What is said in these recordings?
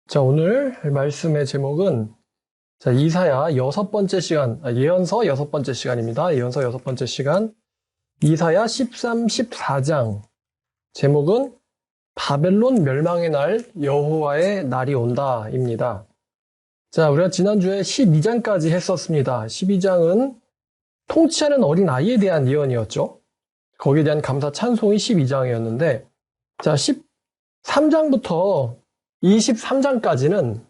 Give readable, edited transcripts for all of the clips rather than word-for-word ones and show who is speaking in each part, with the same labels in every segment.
Speaker 1: 자, 오늘 말씀의 제목은 이사야 여섯 번째 시간, 예언서 여섯 번째 시간입니다. 예언서 여섯 번째 시간, 이사야 13, 14장. 제목은 바벨론 멸망의 날, 여호와의 날이 온다입니다. 자, 우리가 지난주에 12장까지 했었습니다. 12장은 통치하는 어린 아이에 대한 예언이었죠. 거기에 대한 감사 찬송이 12장이었는데, 자, 13장부터 23장까지는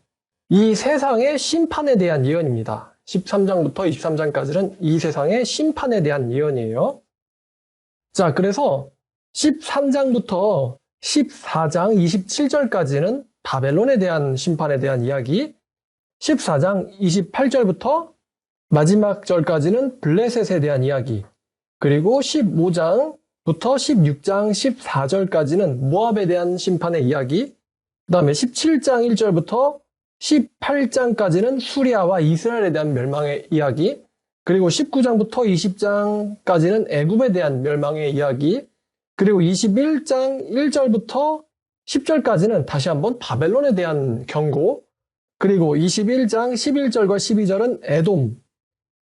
Speaker 1: 이 세상의 심판에 대한 예언입니다. 13장부터 23장까지는 이 세상의 심판에 대한 예언이에요. 자, 그래서 13장부터 14장 27절까지는 바벨론에 대한 심판에 대한 이야기, 14장 28절부터 마지막 절까지는 블레셋에 대한 이야기, 그리고 15장부터 16장 14절까지는 모압에 대한 심판의 이야기, 그 다음에 17장 1절부터 18장까지는 수리아와 이스라엘에 대한 멸망의 이야기, 그리고 19장부터 20장까지는 애굽에 대한 멸망의 이야기, 그리고 21장 1절부터 10절까지는 다시 한번 바벨론에 대한 경고, 그리고 21장 11절과 12절은 에돔,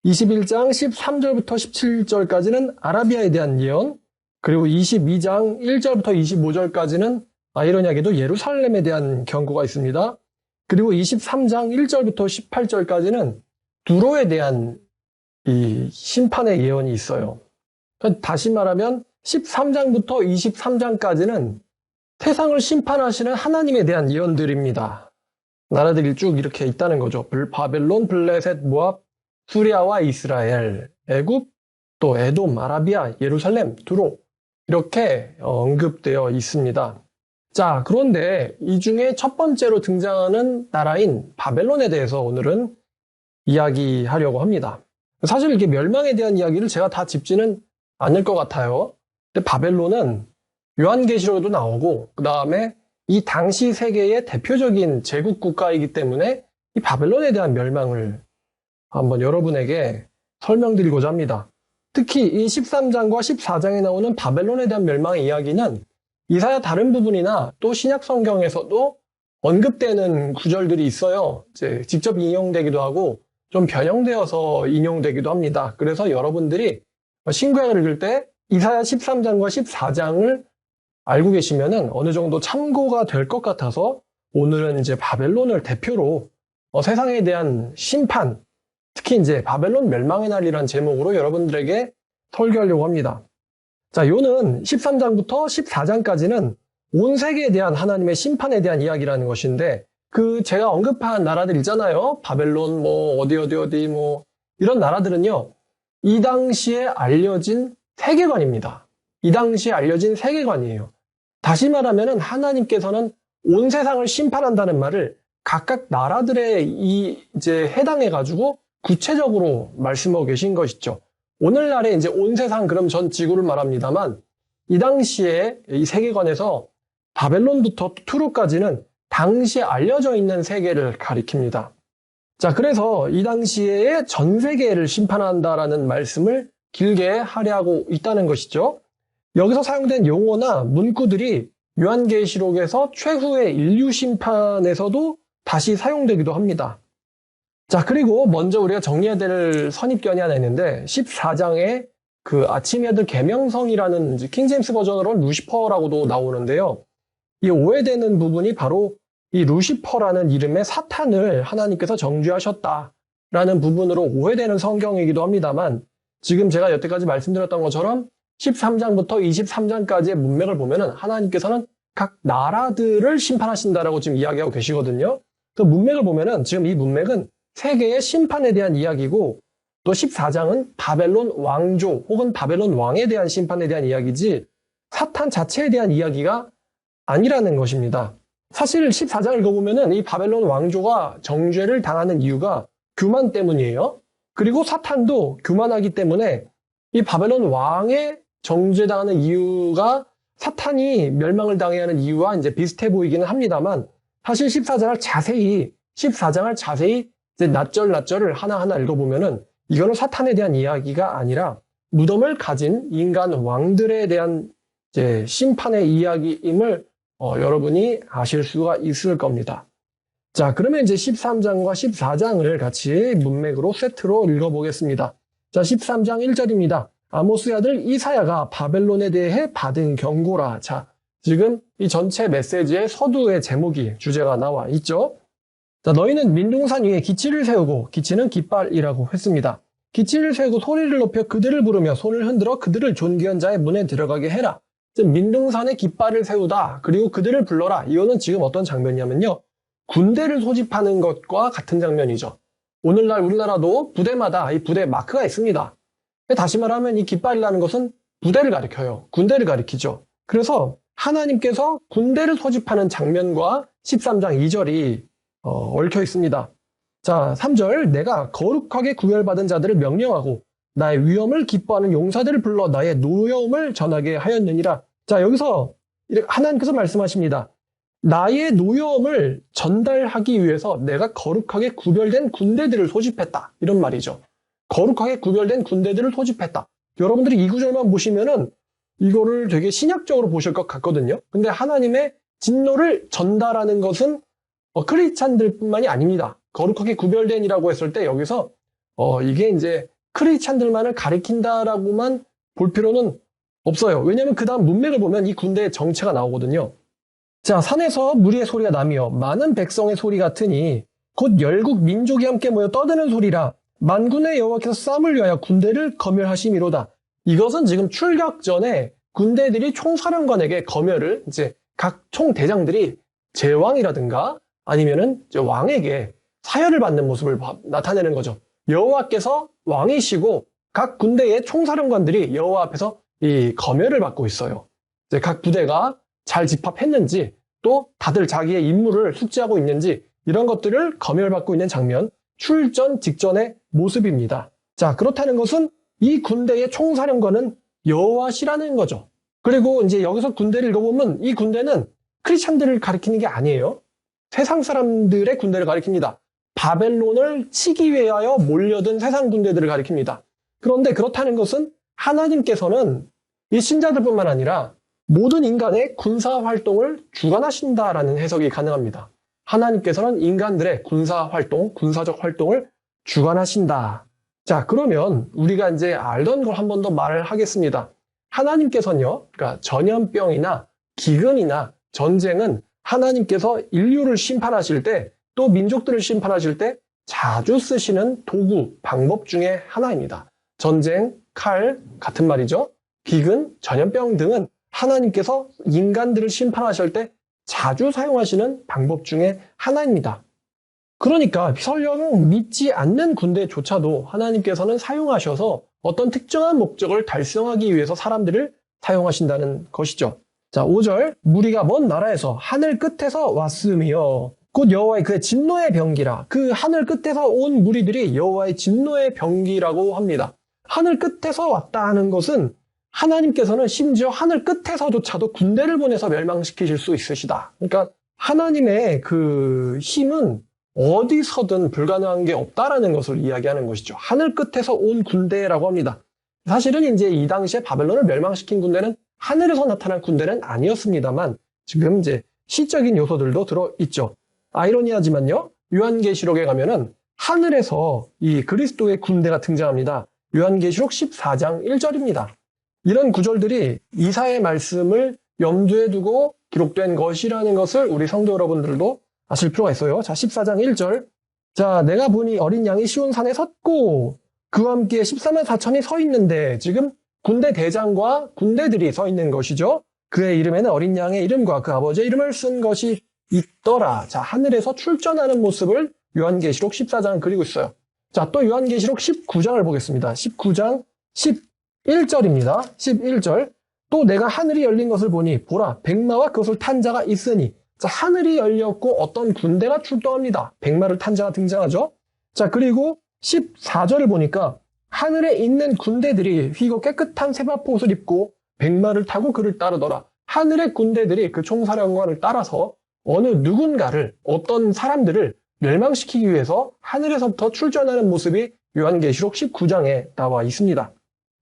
Speaker 1: 21장 13절부터 17절까지는 아라비아에 대한 예언, 그리고 22장 1절부터 25절까지는 아이러니하게도 예루살렘에 대한 경고가 있습니다. 그리고 23장 1절부터 18절까지는 두로에 대한 이 심판의 예언이 있어요. 다시 말하면 13장부터 23장까지는 세상을 심판하시는 하나님에 대한 예언들입니다. 나라들이 쭉 이렇게 있다는 거죠. 바벨론, 블레셋, 모압, 수리아와 이스라엘, 애굽, 또 에돔, 아라비아, 예루살렘, 두로 이렇게 언급되어 있습니다. 자, 그런데 이 중에 첫 번째로 등장하는 나라인 바벨론에 대해서 오늘은 이야기하려고 합니다. 사실 이렇게 멸망에 대한 이야기를 제가 다 짚지는 않을 것 같아요. 근데 바벨론은 요한계시록에도 나오고, 그 다음에 이 당시 세계의 대표적인 제국 국가이기 때문에 이 바벨론에 대한 멸망을 한번 여러분에게 설명드리고자 합니다. 특히 이 13장과 14장에 나오는 바벨론에 대한 멸망의 이야기는 이사야 다른 부분이나 또 신약 성경에서도 언급되는 구절들이 있어요. 이제 직접 인용되기도 하고 좀 변형되어서 인용되기도 합니다. 그래서 여러분들이 신구약을 읽을 때 이사야 13장과 14장을 알고 계시면은 어느 정도 참고가 될 것 같아서 오늘은 이제 바벨론을 대표로 세상에 대한 심판, 특히 이제 바벨론 멸망의 날이라는 제목으로 여러분들에게 설교하려고 합니다. 자, 요는 13장부터 14장까지는 온 세계에 대한 하나님의 심판에 대한 이야기라는 것인데, 제가 언급한 나라들 있잖아요. 바벨론, 어디, 이런 나라들은요, 이 당시에 알려진 세계관입니다. 이 당시에 알려진 세계관이에요. 다시 말하면은 하나님께서는 온 세상을 심판한다는 말을 각각 나라들에 이제 해당해가지고 구체적으로 말씀하고 계신 것이죠. 오늘날에 이제 온 세상, 그럼 전 지구를 말합니다만, 이 당시에 이 세계관에서 바벨론부터 투로까지는 당시에 알려져 있는 세계를 가리킵니다. 자, 그래서 이 당시에 전 세계를 심판한다라는 말씀을 길게 하려고 있다는 것이죠. 여기서 사용된 용어나 문구들이 요한계시록에서 최후의 인류 심판에서도 다시 사용되기도 합니다. 자, 그리고 먼저 우리가 정리해야 될 선입견이 하나 있는데 14장에 아침의 아들 계명성이라는 킹제임스 버전으로 루시퍼라고도 나오는데요. 이 오해되는 부분이 바로 이 루시퍼라는 이름의 사탄을 하나님께서 정죄하셨다라는 부분으로 오해되는 성경이기도 합니다만, 지금 제가 여태까지 말씀드렸던 것처럼 13장부터 23장까지의 문맥을 보면은 하나님께서는 각 나라들을 심판하신다라고 지금 이야기하고 계시거든요. 그 문맥을 보면은 지금 이 문맥은 세계의 심판에 대한 이야기고, 또 14장은 바벨론 왕조 혹은 바벨론 왕에 대한 심판에 대한 이야기지 사탄 자체에 대한 이야기가 아니라는 것입니다. 사실 14장을 읽어보면은 이 바벨론 왕조가 정죄를 당하는 이유가 교만 때문이에요. 그리고 사탄도 교만하기 때문에 이 바벨론 왕의 정죄당하는 이유가 사탄이 멸망을 당해야 하는 이유와 이제 비슷해 보이기는 합니다만, 사실 14장을 자세히 이제 낫절을 하나하나 읽어보면은 이거는 사탄에 대한 이야기가 아니라 무덤을 가진 인간 왕들에 대한 이제 심판의 이야기임을 여러분이 아실 수가 있을 겁니다. 자, 그러면 이제 13장과 14장을 같이 문맥으로 세트로 읽어보겠습니다. 자, 13장 1절입니다. 아모스의 아들 이사야가 바벨론에 대해 받은 경고라. 자, 지금 이 전체 메시지의 서두의 제목이 주제가 나와 있죠. 자, 너희는 민둥산 위에 기치를 세우고, 기치는 깃발이라고 했습니다. 기치를 세우고 소리를 높여 그들을 부르며 손을 흔들어 그들을 존귀한 자의 문에 들어가게 해라. 즉 민둥산에 깃발을 세우다, 그리고 그들을 불러라. 이거는 지금 어떤 장면이냐면요, 군대를 소집하는 것과 같은 장면이죠. 오늘날 우리나라도 부대마다 이 부대 마크가 있습니다. 다시 말하면 이 깃발이라는 것은 부대를 가리켜요. 군대를 가리키죠. 그래서 하나님께서 군대를 소집하는 장면과 13장 2절이 얽혀 있습니다. 자, 3절, 내가 거룩하게 구별받은 자들을 명령하고 나의 위엄을 기뻐하는 용사들을 불러 나의 노여움을 전하게 하였느니라. 자, 여기서 하나님께서 말씀하십니다. 나의 노여움을 전달하기 위해서 내가 거룩하게 구별된 군대들을 소집했다. 이런 말이죠. 거룩하게 구별된 군대들을 소집했다. 여러분들이 이 구절만 보시면은 이거를 되게 신약적으로 보실 것 같거든요. 근데 하나님의 진노를 전달하는 것은 크리스찬들뿐만이 아닙니다. 거룩하게 구별된이라고 했을 때 여기서 이게 이제 크리스찬들만을 가리킨다라고만 볼 필요는 없어요. 왜냐하면 그 다음 문맥을 보면 이 군대의 정체가 나오거든요. 자, 산에서 무리의 소리가 나며 많은 백성의 소리 같으니 곧 열국 민족이 함께 모여 떠드는 소리라. 만군의 여호와께서 싸움을 위하여 군대를 검열하심이로다. 이것은 지금 출격 전에 군대들이 총사령관에게 검열을, 이제 각 총대장들이 제왕이라든가 아니면은 이제 왕에게 사열을 받는 모습을 나타내는 거죠. 여호와께서 왕이시고 각 군대의 총사령관들이 여호와 앞에서 이 검열을 받고 있어요. 이제 각 부대가 잘 집합했는지, 또 다들 자기의 임무를 숙지하고 있는지, 이런 것들을 검열받고 있는 장면, 출전 직전의 모습입니다. 자, 그렇다는 것은 이 군대의 총사령관은 여호와시라는 거죠. 그리고 이제 여기서 군대를 읽어보면 이 군대는 크리스찬들을 가리키는 게 아니에요. 세상 사람들의 군대를 가리킵니다. 바벨론을 치기 위하여 몰려든 세상 군대들을 가리킵니다. 그런데 그렇다는 것은 하나님께서는 이 신자들뿐만 아니라 모든 인간의 군사 활동을 주관하신다라는 해석이 가능합니다. 하나님께서는 인간들의 군사 활동, 군사적 활동을 주관하신다. 자, 그러면 우리가 이제 알던 걸 한 번 더 말을 하겠습니다. 하나님께서는요, 그러니까 전염병이나 기근이나 전쟁은 하나님께서 인류를 심판하실 때, 또 민족들을 심판하실 때 자주 쓰시는 도구, 방법 중에 하나입니다. 전쟁, 칼 같은 말이죠. 기근, 전염병 등은 하나님께서 인간들을 심판하실 때 자주 사용하시는 방법 중에 하나입니다. 그러니까 설령 믿지 않는 군대조차도 하나님께서는 사용하셔서 어떤 특정한 목적을 달성하기 위해서 사람들을 사용하신다는 것이죠. 자, 5절, 무리가 먼 나라에서 하늘 끝에서 왔으며 곧 여호와의 그의 진노의 병기라. 그 하늘 끝에서 온 무리들이 여호와의 진노의 병기라고 합니다. 하늘 끝에서 왔다 하는 것은 하나님께서는 심지어 하늘 끝에서조차도 군대를 보내서 멸망시키실 수 있으시다. 그러니까 하나님의 그 힘은 어디서든 불가능한 게 없다라는 것을 이야기하는 것이죠. 하늘 끝에서 온 군대라고 합니다. 사실은 이제 이 당시에 바벨론을 멸망시킨 군대는 하늘에서 나타난 군대는 아니었습니다만 지금 이제 시적인 요소들도 들어있죠. 아이러니하지만요, 요한계시록에 가면은 하늘에서 이 그리스도의 군대가 등장합니다. 요한계시록 14장 1절입니다. 이런 구절들이 이사야의 말씀을 염두에 두고 기록된 것이라는 것을 우리 성도 여러분들도 아실 필요가 있어요. 자, 14장 1절. 자, 내가 보니 어린 양이 시온산에 섰고 그와 함께 14만 4천이 서 있는데, 지금 군대 대장과 군대들이 서 있는 것이죠. 그의 이름에는 어린 양의 이름과 그 아버지의 이름을 쓴 것이 있더라. 자, 하늘에서 출전하는 모습을 요한계시록 14장은 그리고 있어요. 자, 또 요한계시록 19장을 보겠습니다. 19장 11절입니다. 11절. 또 내가 하늘이 열린 것을 보니 보라, 백마와 그것을 탄 자가 있으니. 자, 하늘이 열렸고 어떤 군대가 출동합니다. 백마를 탄 자가 등장하죠. 자, 그리고 14절을 보니까 하늘에 있는 군대들이 휘고 깨끗한 세마포 옷을 입고 백마를 타고 그를 따르더라. 하늘의 군대들이 그 총사령관을 따라서 어느 누군가를, 어떤 사람들을 멸망시키기 위해서 하늘에서부터 출전하는 모습이 요한계시록 19장에 나와 있습니다.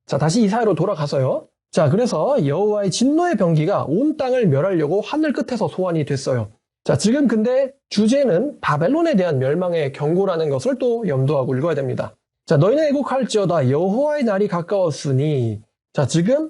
Speaker 1: 자, 다시 이사야로 돌아가서요. 자, 그래서 여호와의 진노의 병기가 온 땅을 멸하려고 하늘 끝에서 소환이 됐어요. 자, 지금 근데 주제는 바벨론에 대한 멸망의 경고라는 것을 또 염두하고 읽어야 됩니다. 자, 너희는 애곡할지어다 여호와의 날이 가까웠으니. 자, 지금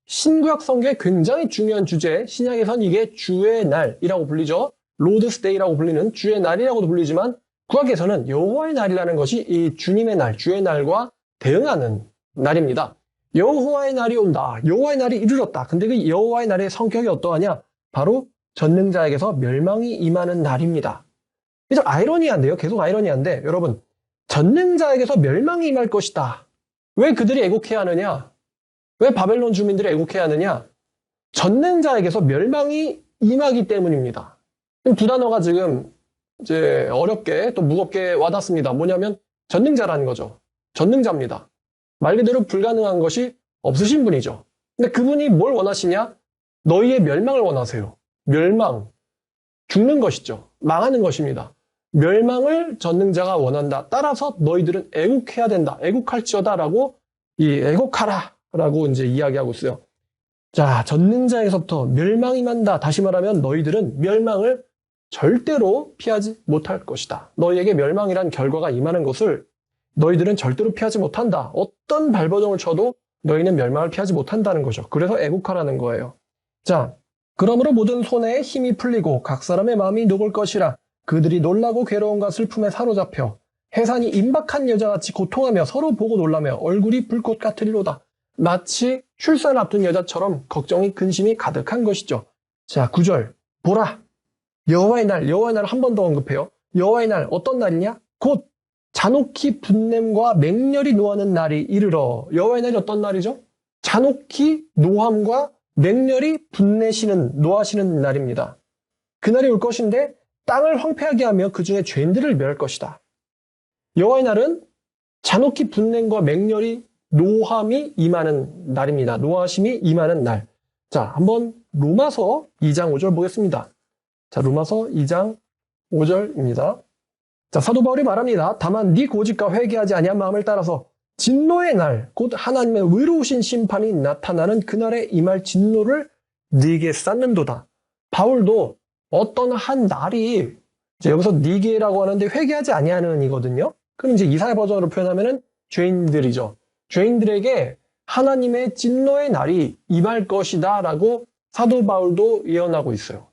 Speaker 1: 신구약 성경의 굉장히 중요한 주제, 신약에선 이게 주의 날이라고 불리죠. 로드스 데이라고 불리는 주의 날이라고도 불리지만 구약에서는 여호와의 날이라는 것이 이 주님의 날, 주의 날과 대응하는 날입니다. 여호와의 날이 온다. 여호와의 날이 이르렀다. 근데 그 여호와의 날의 성격이 어떠하냐? 바로 전능자에게서 멸망이 임하는 날입니다. 이게 좀 아이러니한데요. 계속 아이러니한데 여러분, 전능자에게서 멸망이 임할 것이다. 왜 그들이 애곡해야 하느냐? 왜 바벨론 주민들이 애곡해야 하느냐? 전능자에게서 멸망이 임하기 때문입니다. 두 단어가 지금 이제 어렵게 또 무겁게 와닿습니다. 뭐냐면 전능자라는 거죠. 전능자입니다. 말 그대로 불가능한 것이 없으신 분이죠. 근데 그분이 뭘 원하시냐? 너희의 멸망을 원하세요. 멸망. 죽는 것이죠. 망하는 것입니다. 멸망을 전능자가 원한다. 따라서 너희들은 애곡해야 된다. 애곡할지어다라고 이 애곡하라 라고 이제 이야기하고 있어요. 자, 전능자에서부터 멸망이 임한다. 다시 말하면 너희들은 멸망을 절대로 피하지 못할 것이다. 너희에게 멸망이란 결과가 임하는 것을 너희들은 절대로 피하지 못한다. 어떤 발버둥을 쳐도 너희는 멸망을 피하지 못한다는 거죠. 그래서 애국하라는 거예요. 자, 그러므로 모든 손에 힘이 풀리고 각 사람의 마음이 녹을 것이라. 그들이 놀라고 괴로움과 슬픔에 사로잡혀 해산이 임박한 여자같이 고통하며 서로 보고 놀라며 얼굴이 불꽃 같으리로다. 마치 출산을 앞둔 여자처럼 걱정이 근심이 가득한 것이죠. 자, 9절 보라. 여호와의 날 한 번 더 언급해요. 여호와의 날 어떤 날이냐? 곧 잔혹히 분냄과 맹렬히 노하는 날이 이르러. 여호와의 날이 어떤 날이죠? 잔혹히 노함과 맹렬히 분내시는 노하시는 날입니다. 그날이 올 것인데 땅을 황폐하게 하며 그 중에 죄인들을 멸할 것이다. 여호와의 날은 잔혹히 분냄과 맹렬히 노함이 임하는 날입니다. 노하심이 임하는 날. 자, 한번 로마서 2장 5절 보겠습니다. 자, 로마서 2장 5절입니다. 자, 사도 바울이 말합니다. 다만 네 고집과 회개하지 아니한 마음을 따라서 진노의 날, 곧 하나님의 의로우신 심판이 나타나는 그날에 임할 진노를 네게 쌓는도다. 바울도 어떤 한 날이 이제 여기서 네게라고 하는데 회개하지 아니하는 이거든요. 그럼 이제 이사야 버전으로 표현하면은 죄인들이죠. 죄인들에게 하나님의 진노의 날이 임할 것이다 라고 사도 바울도 예언하고 있어요.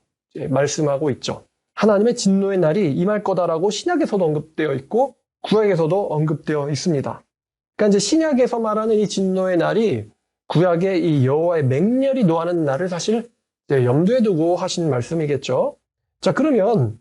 Speaker 1: 말씀하고 있죠. 하나님의 진노의 날이 임할 거다라고 신약에서도 언급되어 있고 구약에서도 언급되어 있습니다. 그러니까 이제 신약에서 말하는 이 진노의 날이 구약의 이 여호와의 맹렬히 노하는 날을 사실 염두에 두고 하신 말씀이겠죠. 자, 그러면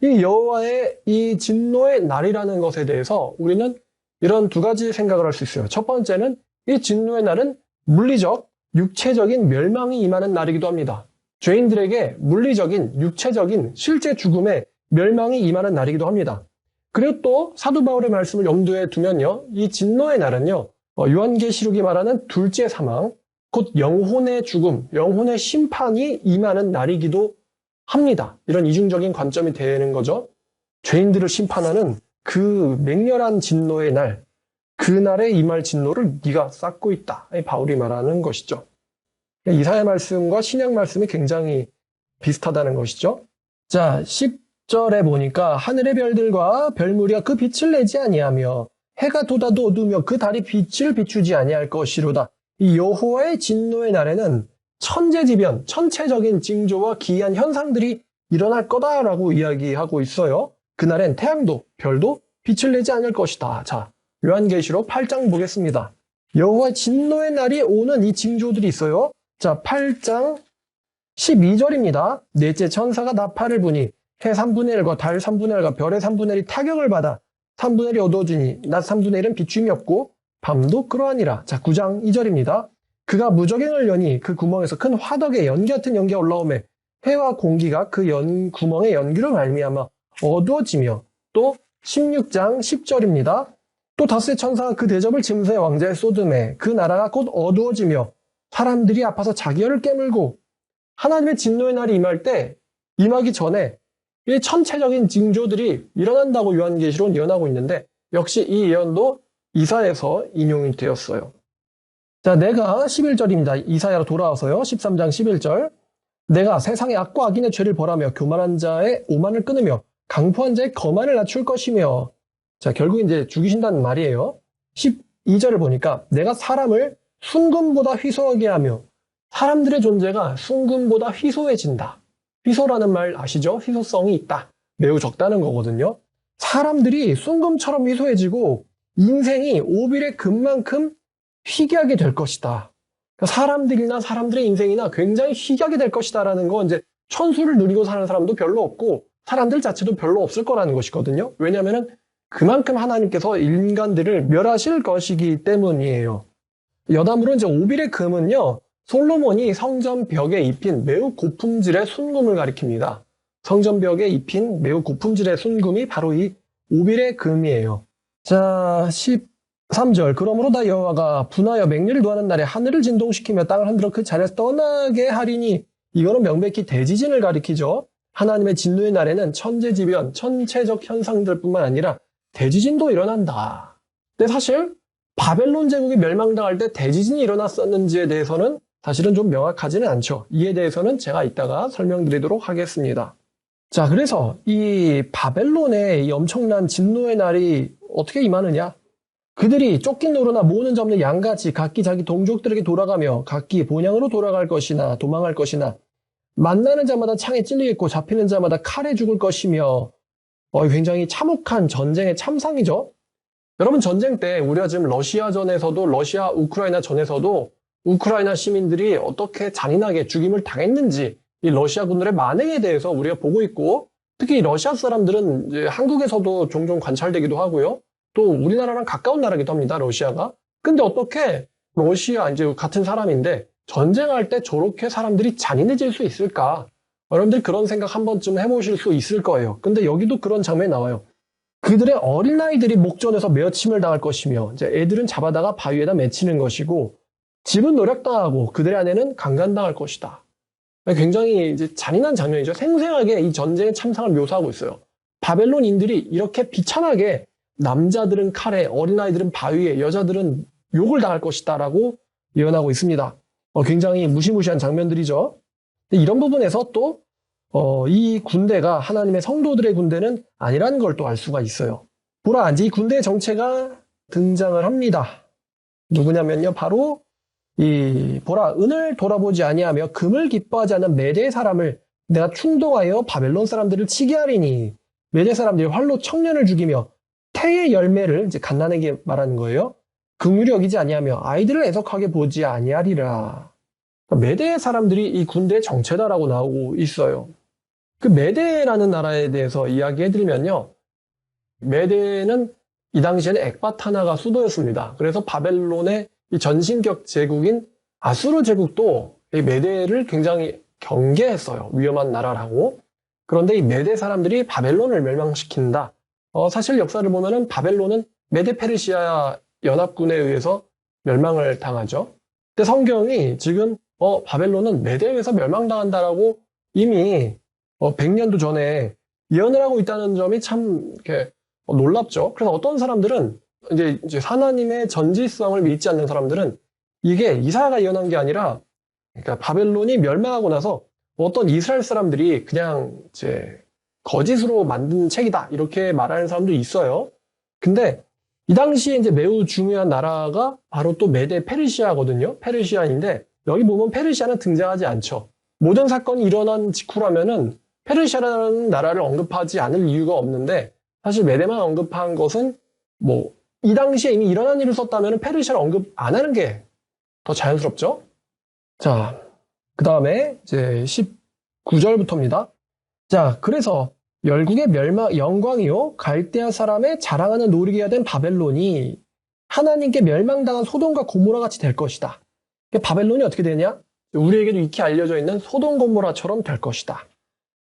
Speaker 1: 이 여호와의 이 진노의 날이라는 것에 대해서 우리는 이런 두 가지 생각을 할 수 있어요. 첫 번째는 이 진노의 날은 물리적, 육체적인 멸망이 임하는 날이기도 합니다. 죄인들에게 물리적인, 육체적인 실제 죽음의 멸망이 임하는 날이기도 합니다. 그리고 또 사도 바울의 말씀을 염두에 두면요. 이 진노의 날은요. 요한계시록이 말하는 둘째 사망, 곧 영혼의 죽음, 영혼의 심판이 임하는 날이기도 합니다. 이런 이중적인 관점이 되는 거죠. 죄인들을 심판하는 그 맹렬한 진노의 날, 그날에 임할 진노를 네가 쌓고 있다. 바울이 말하는 것이죠. 이사야 말씀과 신약 말씀이 굉장히 비슷하다는 것이죠. 자, 10절에 보니까 하늘의 별들과 별무리가 그 빛을 내지 아니하며 해가 돋아도 어두우며 그 달이 빛을 비추지 아니할 것이로다. 이 여호와의 진노의 날에는 천재지변, 천체적인 징조와 기이한 현상들이 일어날 거다라고 이야기하고 있어요. 그날엔 태양도 별도 빛을 내지 않을 것이다. 자, 요한계시록 8장 보겠습니다. 여호와의 진노의 날이 오는 이 징조들이 있어요. 자, 8장 12절입니다. 넷째 천사가 나팔을 부니 해 3분의 1과 달 3분의 1과 별의 3분의 1이 타격을 받아 3분의 1이 어두워지니 낮 3분의 1은 비춤이 없고 밤도 그러하니라. 자, 9장 2절입니다. 그가 무저갱을 여니 그 구멍에서 큰 화덕에 연기 같은 연기가 올라오매 해와 공기가 그 구멍의 연기로 말미암아 어두워지며 또 16장 10절입니다. 또 닷새 천사가 그 대접을 짐승의 왕자에 쏟음에 그 나라가 곧 어두워지며 사람들이 아파서 자기 혀를 깨물고 하나님의 진노의 날이 임하기 전에 이 천체적인 징조들이 일어난다고 요한계시록은 예언하고 있는데 역시 이 예언도 이사야에서 인용이 되었어요. 자, 내가 11절입니다. 이사야로 돌아와서요. 13장 11절. 내가 세상의 악과 악인의 죄를 벌하며 교만한 자의 오만을 끊으며 강포한 자의 거만을 낮출 것이며. 자, 결국 이제 죽이신다는 말이에요. 12절을 보니까 내가 사람을 순금보다 희소하게 하며. 사람들의 존재가 순금보다 희소해진다. 희소라는 말 아시죠? 희소성이 있다. 매우 적다는 거거든요. 사람들이 순금처럼 희소해지고 인생이 오빌의 금만큼 희귀하게 될 것이다. 그러니까 사람들이나 사람들의 인생이나 굉장히 희귀하게 될 것이다 라는 건 이제 천수를 누리고 사는 사람도 별로 없고 사람들 자체도 별로 없을 거라는 것이거든요. 왜냐하면 그만큼 하나님께서 인간들을 멸하실 것이기 때문이에요. 여담으로 이제 오빌의 금은요, 솔로몬이 성전 벽에 입힌 매우 고품질의 순금을 가리킵니다. 성전 벽에 입힌 매우 고품질의 순금이 바로 이 오빌의 금이에요. 자, 13절. 그러므로 나 여호와가 분하여 맹렬히 노하는 날에 하늘을 진동시키며 땅을 흔들어 그 자리에서 떠나게 하리니. 이거는 명백히 대지진을 가리키죠. 하나님의 진노의 날에는 천재지변, 천체적 현상들뿐만 아니라 대지진도 일어난다. 근데 사실 바벨론 제국이 멸망당할 때 대지진이 일어났었는지에 대해서는 사실은 좀 명확하지는 않죠. 이에 대해서는 제가 이따가 설명드리도록 하겠습니다. 자, 그래서 이 바벨론의 이 엄청난 진노의 날이 어떻게 임하느냐? 그들이 쫓긴 노루나 모으는 자 없는 양같이 각기 자기 동족들에게 돌아가며 각기 본향으로 돌아갈 것이나 도망할 것이나 만나는 자마다 창에 찔리겠고 잡히는 자마다 칼에 죽을 것이며. 굉장히 참혹한 전쟁의 참상이죠. 여러분, 전쟁 때 우리가 지금 러시아전에서도 러시아 우크라이나 전에서도 우크라이나 시민들이 어떻게 잔인하게 죽임을 당했는지 이 러시아 군들의 만행에 대해서 우리가 보고 있고, 특히 러시아 사람들은 이제 한국에서도 종종 관찰되기도 하고요. 또 우리나라랑 가까운 나라기도 합니다, 러시아가. 근데 어떻게 러시아 이제 같은 사람인데 전쟁할 때 저렇게 사람들이 잔인해질 수 있을까? 여러분들 그런 생각 한 번쯤 해보실 수 있을 거예요. 근데 여기도 그런 장면이 나와요. 그들의 어린아이들이 목전에서 매어침을 당할 것이며, 이제 애들은 잡아다가 바위에다 맺히는 것이고, 집은 노략당하고 그들의 아내는 강간당할 것이다. 굉장히 이제 잔인한 장면이죠. 생생하게 이 전쟁의 참상을 묘사하고 있어요. 바벨론인들이 이렇게 비참하게 남자들은 칼에, 어린아이들은 바위에, 여자들은 욕을 당할 것이다라고 예언하고 있습니다. 굉장히 무시무시한 장면들이죠. 이런 부분에서 또 이 군대가 하나님의 성도들의 군대는 아니라는 걸 또 알 수가 있어요. 보라, 이제 이 군대의 정체가 등장을 합니다. 누구냐면요, 바로 보라, 은을 돌아보지 아니하며 금을 기뻐하지 않는 메대 사람을 내가 충동하여 바벨론 사람들을 치게 하리니. 메대 사람들이 활로 청년을 죽이며 태의 열매를, 이제 갓난에게 말하는 거예요. 긍휼히 여기지 아니하며 아이들을 애석하게 보지 아니하리라. 메대 사람들이 이 군대의 정체다라고 나오고 있어요. 그 메대라는 나라에 대해서 이야기해드리면요, 메대는 이 당시에는 엑바타나가 수도였습니다. 그래서 바벨론의 이 전신격 제국인 아수르 제국도 이 메대를 굉장히 경계했어요. 위험한 나라라고. 그런데 이 메대 사람들이 바벨론을 멸망시킨다. 사실 역사를 보면은 바벨론은 메대 페르시아 연합군에 의해서 멸망을 당하죠. 근데 성경이 지금 바벨론은 메대에 의해서 멸망당한다라고 이미 100년도 전에 예언을 하고 있다는 점이 참 이렇게 놀랍죠. 그래서 어떤 사람들은 이제 하나님의 전지성을 믿지 않는 사람들은 이게 이사야가 예언한 게 아니라, 그러니까 바벨론이 멸망하고 나서 어떤 이스라엘 사람들이 그냥 이제 거짓으로 만든 책이다 이렇게 말하는 사람도 있어요. 근데 이 당시에 이제 매우 중요한 나라가 바로 또 메대 페르시아거든요. 페르시아인데 여기 보면 페르시아는 등장하지 않죠. 모든 사건이 일어난 직후라면은 페르시아라는 나라를 언급하지 않을 이유가 없는데, 사실 메대만 언급한 것은 이 당시에 이미 일어난 일을 썼다면 페르시아를 언급 안 하는 게 더 자연스럽죠. 자, 그 다음에 이제 19절부터입니다. 자, 그래서 열국의 영광이요 갈대아 사람의 자랑하는 놀이기가 된 바벨론이 하나님께 멸망당한 소돔과 고모라 같이 될 것이다. 바벨론이 어떻게 되냐? 우리에게도 익히 알려져 있는 소돔 고모라처럼 될 것이다.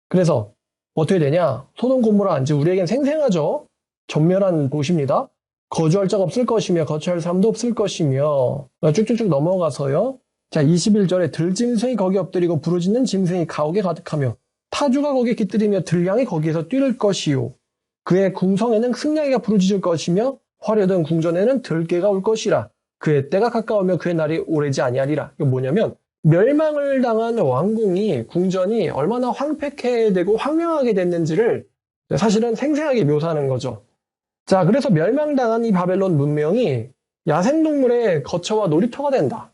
Speaker 1: 그래서 어떻게 되냐? 소돔 고모라, 이제 우리에겐 생생하죠. 전멸한 곳입니다. 거주할 자가 없을 것이며 거처할 사람도 없을 것이며. 쭉쭉쭉 넘어가서요. 자, 21절에 들짐승이 거기 엎드리고 부르짖는 짐승이 가옥에 가득하며 타주가 거기에 깃들이며 들량이 거기에서 뛰를 것이요. 그의 궁성에는 승냥이가 부르짖을 것이며 화려던 궁전에는 들깨가 올 것이라. 그의 때가 가까우며 그의 날이 오래지 아니하리라. 이거 뭐냐면 멸망을 당한 왕궁이, 궁전이 얼마나 황폐케되고 황량하게 됐는지를 사실은 생생하게 묘사하는 거죠. 자, 그래서 멸망당한 이 바벨론 문명이 야생동물의 거처와 놀이터가 된다.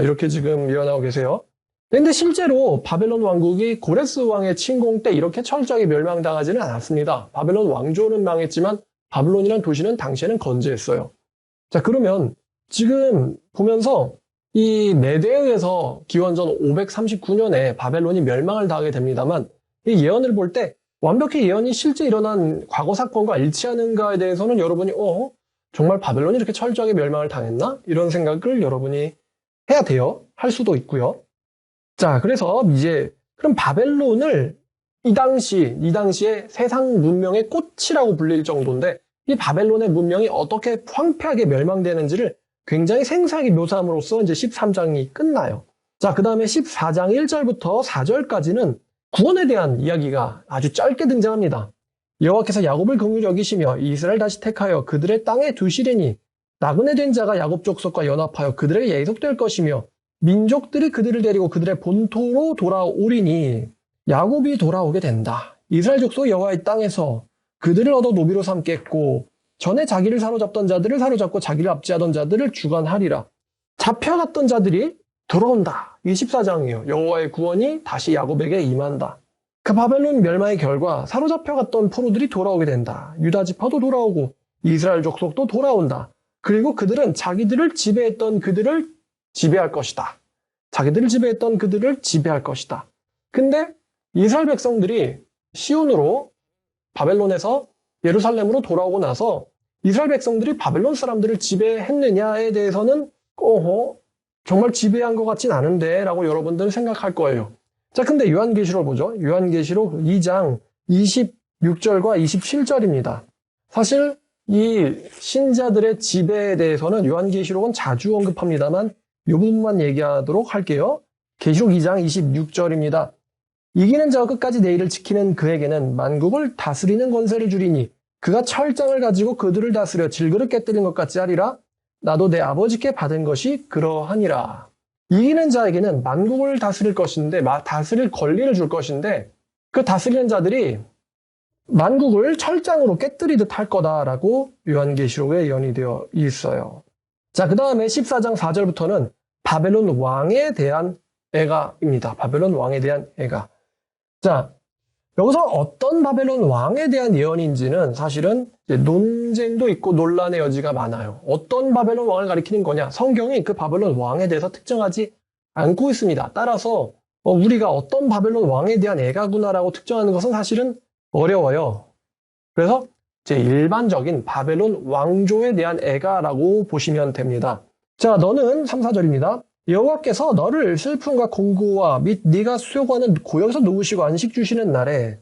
Speaker 1: 이렇게 지금 예언하고 계세요. 근데 실제로 바벨론 왕국이 고레스 왕의 침공 때 이렇게 철저하게 멸망당하지는 않았습니다. 바벨론 왕조는 망했지만 바벨론이라는 도시는 당시에는 건재했어요. 자, 그러면 지금 보면서 이 메대에 의해서 기원전 539년에 바벨론이 멸망을 당하게 됩니다만 이 예언을 볼 때 완벽히 예언이 실제 일어난 과거 사건과 일치하는가에 대해서는 여러분이 정말 바벨론이 이렇게 철저하게 멸망을 당했나? 이런 생각을 여러분이 해야 돼요. 할 수도 있고요. 자, 그래서 이제 그럼 바벨론을 이 당시에 세상 문명의 꽃이라고 불릴 정도인데 이 바벨론의 문명이 어떻게 황폐하게 멸망되는지를 굉장히 생생하게 묘사함으로써 이제 13장이 끝나요. 자, 그 다음에 14장 1절부터 4절까지는 구원에 대한 이야기가 아주 짧게 등장합니다. 여호와께서 야곱을 긍휼히 여기시며 이스라엘 다시 택하여 그들의 땅에 두시리니 나그네 된 자가 야곱 족속과 연합하여 그들에게 예속될 것이며 민족들이 그들을 데리고 그들의 본토로 돌아오리니 야곱이 돌아오게 된다. 이스라엘 족속 여호와의 땅에서 그들을 얻어 노비로 삼겠고 전에 자기를 사로잡던 자들을 사로잡고 자기를 압제하던 자들을 주관하리라. 잡혀갔던 자들이 돌아온다. 이게 14장이에요. 여호와의 구원이 다시 야곱에게 임한다. 그 바벨론 멸망의 결과 사로잡혀갔던 포로들이 돌아오게 된다. 유다 지파도 돌아오고 이스라엘 족속도 돌아온다. 그리고 그들은 자기들을 지배했던 그들을 지배할 것이다. 자기들을 지배했던 그들을 지배할 것이다. 근데 이스라엘 백성들이 시온으로 바벨론에서 예루살렘으로 돌아오고 나서 이스라엘 백성들이 바벨론 사람들을 지배했느냐에 대해서는 정말 지배한 것 같진 않은데 라고 여러분들은 생각할 거예요. 자, 근데 요한계시록 보죠. 요한계시록 2장 26절과 27절입니다. 사실 이 신자들의 지배에 대해서는 요한계시록은 자주 언급합니다만 이 부분만 얘기하도록 할게요. 계시록 2장 26절입니다. 이기는 자와 끝까지 내 일을 지키는 그에게는 만국을 다스리는 권세를 주리니 그가 철장을 가지고 그들을 다스려 질그릇 깨뜨린 것 같이 하리라. 나도 내 아버지께 받은 것이 그러하니라. 이기는 자에게는 만국을 다스릴 것인데, 다스릴 권리를 줄 것인데, 그 다스리는 자들이 만국을 철장으로 깨뜨리듯 할 거다라고 요한계시록에 예언이 되어 있어요. 자, 그 다음에 14장 4절부터는 바벨론 왕에 대한 애가입니다. 바벨론 왕에 대한 애가. 자, 여기서 어떤 바벨론 왕에 대한 예언인지는 사실은 논쟁도 있고 논란의 여지가 많아요. 어떤 바벨론 왕을 가리키는 거냐? 성경이 그 바벨론 왕에 대해서 특정하지 않고 있습니다. 따라서 우리가 어떤 바벨론 왕에 대한 애가구나라고 특정하는 것은 사실은 어려워요. 그래서 일반적인 바벨론 왕조에 대한 애가라고 보시면 됩니다. 자, 너는 3, 4절입니다. 여호와께서 너를 슬픔과 공고와 및 네가 수요구하는 고역에서 누우시고 안식 주시는 날에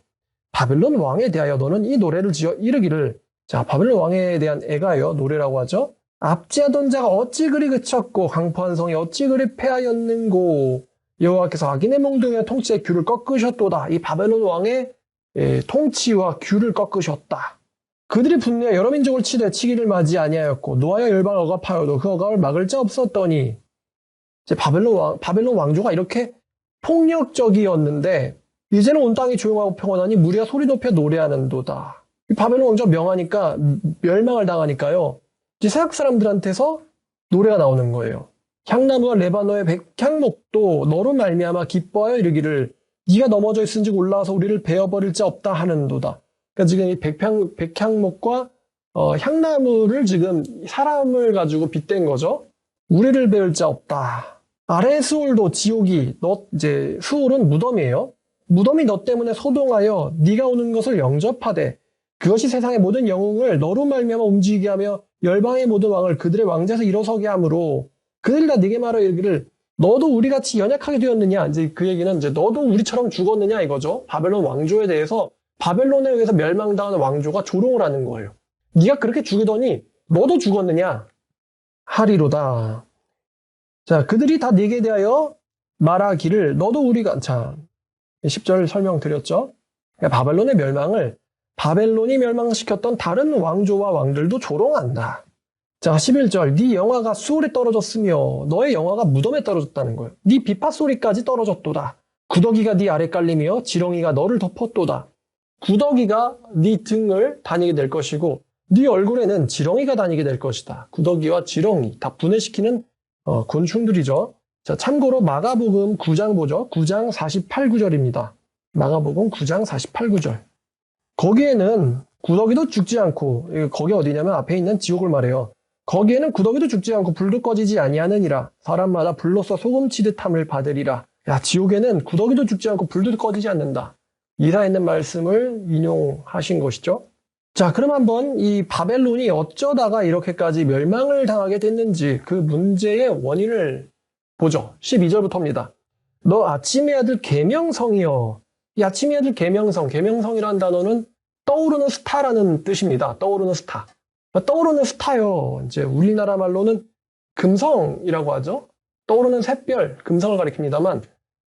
Speaker 1: 바벨론 왕에 대하여 너는 이 노래를 지어 이르기를. 자, 바벨론 왕에 대한 애가요, 노래라고 하죠. 압제하던 자가 어찌 그리 그쳤고 강포한 성이 어찌 그리 패하였는고. 여호와께서 악인의 몽둥이와 통치의 규를 꺾으셨도다. 이 바벨론 왕의 통치와 규를 꺾으셨다. 그들이 분노하여 여러 민족을 치되 치기를 맞이 아니하였고 노하여 열방을 억압하여도 그 억압을 막을 자 없었더니. 바벨론 왕조가 이렇게 폭력적이었는데 이제는 온 땅이 조용하고 평온하니 무리가 소리 높여 노래하는도다. 이 바벨론 왕조가 명하니까 멸망을 당하니까요. 이제 세상 사람들한테서 노래가 나오는 거예요. 향나무와 레바노의 백향목도 너로 말미암아 기뻐하여 이르기를 네가 넘어져 있은즉 올라와서 우리를 베어버릴 자 없다 하는도다. 그러니까 지금 이 백향목과 향나무를 지금 사람을 가지고 빗댄 거죠. 우리를 베을 자 없다. 아래 수올도 지옥이 수올은 무덤이에요. 무덤이 너 때문에 소동하여 네가 오는 것을 영접하되 그것이 세상의 모든 영웅을 너로 말미암아 움직이게 하며 열방의 모든 왕을 그들의 왕자에서 일어서게 하므로 그들이 다 네게 말하여 이르기를 너도 우리같이 연약하게 되었느냐. 이제 그 얘기는 너도 우리처럼 죽었느냐 이거죠. 바벨론 왕조에 대해서 바벨론에 의해서 멸망당하는 왕조가 조롱을 하는 거예요. 네가 그렇게 죽이더니 너도 죽었느냐 하리로다. 자, 그들이 다 네게 대하여 말하기를 너도 우리가 10절 설명드렸죠. 바벨론의 멸망을 바벨론이 멸망시켰던 다른 왕조와 왕들도 조롱한다. 자, 11절. 네 영화가 수월에 떨어졌으며 너의 영화가 무덤에 떨어졌다는 거예요. 네 비파소리까지 떨어졌도다. 구더기가 네 아래 깔리며 지렁이가 너를 덮었도다. 구더기가 네 등을 다니게 될 것이고 네 얼굴에는 지렁이가 다니게 될 것이다. 구더기와 지렁이 다 분해시키는 곤충들이죠. 자, 참고로 마가복음 9장 보죠. 9장 48, 9절입니다. 마가복음 9장 48, 9절. 거기에는 구더기도 죽지 않고, 거기 어디냐면 앞에 있는 지옥을 말해요. 거기에는 구더기도 죽지 않고 불도 꺼지지 아니하느니라. 사람마다 불로써 소금 치듯함을 받으리라. 야, 지옥에는 구더기도 죽지 않고 불도 꺼지지 않는다. 이사 있는 말씀을 인용하신 것이죠. 자, 그럼 한번 이 바벨론이 어쩌다가 이렇게까지 멸망을 당하게 됐는지 그 문제의 원인을 보죠. 12절부터입니다. 너 아침의 아들 계명성이여. 이 아침의 아들 계명성, 계명성이라는 단어는 떠오르는 스타라는 뜻입니다. 떠오르는 스타. 떠오르는 스타요. 이제 우리나라 말로는 금성이라고 하죠. 떠오르는 샛별, 금성을 가리킵니다만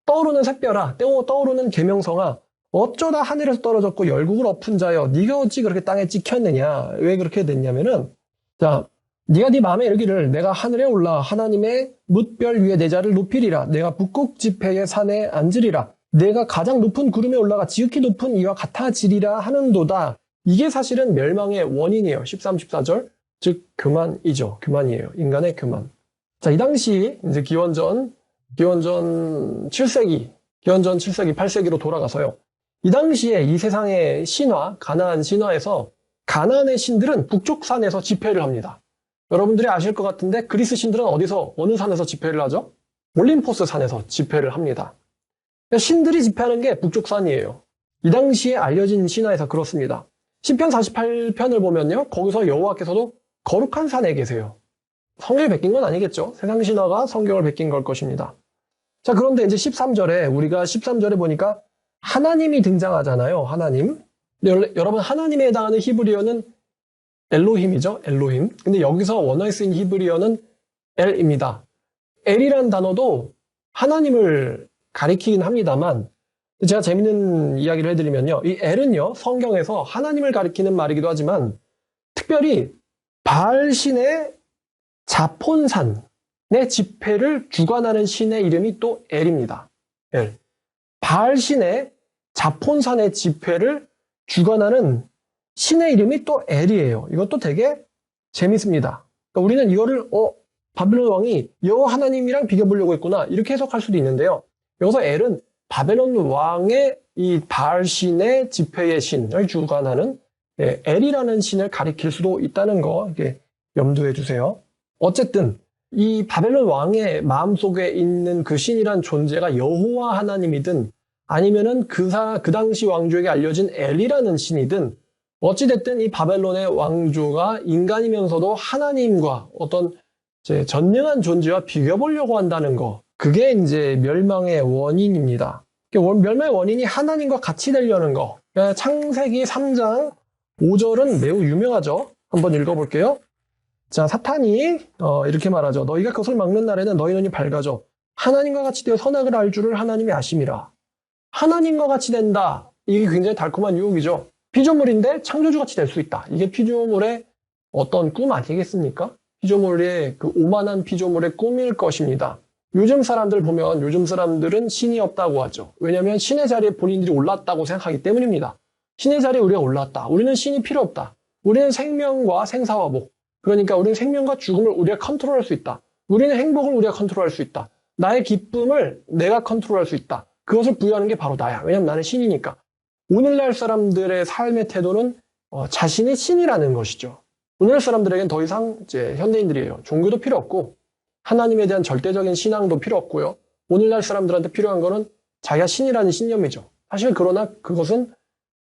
Speaker 1: 떠오르는 샛별아, 떠오르는 계명성아, 어쩌다 하늘에서 떨어졌고 열국을 엎은 자여, 네가 어찌 그렇게 땅에 찍혔느냐? 왜 그렇게 됐냐면은, 자, 네가 네 마음에 이르기를 내가 하늘에 올라 하나님의 뭇별 위에 내 자를 높이리라. 내가 북극 지폐의 산에 앉으리라. 내가 가장 높은 구름에 올라가 지극히 높은 이와 같아지리라 하는도다. 이게 사실은 멸망의 원인이에요. 13, 14절. 즉 교만이죠. 교만이에요. 인간의 교만. 자, 이 당시 이제 기원전 7세기, 8세기로 돌아가서요. 이 당시에 이 세상의 신화, 가나안 신화에서 가나안의 신들은 북쪽 산에서 집회를 합니다. 여러분들이 아실 것 같은데 그리스 신들은 어느 산에서 집회를 하죠? 올림포스 산에서 집회를 합니다. 신들이 집회하는 게 북쪽 산이에요. 이 당시에 알려진 신화에서 그렇습니다. 시편 48편을 보면요. 거기서 여호와께서도 거룩한 산에 계세요. 성경이 베낀 건 아니겠죠. 세상 신화가 성경을 베낀 걸 것입니다. 자, 그런데 이제 13절에 우리가 13절에 보니까 하나님이 등장하잖아요. 하나님. 근데 여러분 하나님에 해당하는 히브리어는 엘로힘이죠. 엘로힘. 근데 여기서 원어에 쓰인 히브리어는 엘입니다. 엘이라는 단어도 하나님을 가리키긴 합니다만 제가 재밌는 이야기를 해드리면요. 이 엘은요. 성경에서 하나님을 가리키는 말이기도 하지만 특별히 바알신의 자폰산의 집회를 주관하는 신의 이름이 또 엘입니다. 엘. 바알신의 자폰산의 집회를 주관하는 신의 이름이 또 엘이에요. 이것도 되게 재밌습니다. 그러니까 우리는 이거를 바벨론 왕이 여호와 하나님이랑 비교해보려고 했구나 이렇게 해석할 수도 있는데요. 여기서 엘은 바벨론 왕의 이 바알신의 집회의 신을 주관하는 엘이라는 신을 가리킬 수도 있다는 거 이렇게 염두해 주세요. 어쨌든 이 바벨론 왕의 마음속에 있는 그 신이란 존재가 여호와 하나님이든 아니면은 그 당시 왕조에게 알려진 엘이라는 신이든 어찌됐든 이 바벨론의 왕조가 인간이면서도 하나님과 어떤 전능한 존재와 비교해보려고 한다는 거. 그게 이제 멸망의 원인입니다. 멸망의 원인이 하나님과 같이 되려는 거. 창세기 3장 5절은 매우 유명하죠. 한번 읽어볼게요. 자, 사탄이 이렇게 말하죠. 너희가 그것을 막는 날에는 너희 눈이 밝아져 하나님과 같이 되어 선악을 알 줄을 하나님이 아심이라. 하나님과 같이 된다. 이게 굉장히 달콤한 유혹이죠. 피조물인데 창조주같이 될 수 있다. 이게 피조물의 어떤 꿈 아니겠습니까? 피조물의 그 오만한 피조물의 꿈일 것입니다. 요즘 사람들 보면 요즘 사람들은 신이 없다고 하죠. 왜냐하면 신의 자리에 본인들이 올랐다고 생각하기 때문입니다. 신의 자리에 우리가 올랐다. 우리는 신이 필요 없다. 우리는 생명과 생사화복. 그러니까 우리는 생명과 죽음을 우리가 컨트롤할 수 있다. 우리는 행복을 우리가 컨트롤할 수 있다. 나의 기쁨을 내가 컨트롤할 수 있다. 그것을 부여하는 게 바로 나야. 왜냐하면 나는 신이니까. 오늘날 사람들의 삶의 태도는 자신이 신이라는 것이죠. 오늘날 사람들에겐 더 이상 이제 현대인들이에요. 종교도 필요 없고 하나님에 대한 절대적인 신앙도 필요 없고요. 오늘날 사람들한테 필요한 거는 자기가 신이라는 신념이죠. 사실 그러나 그것은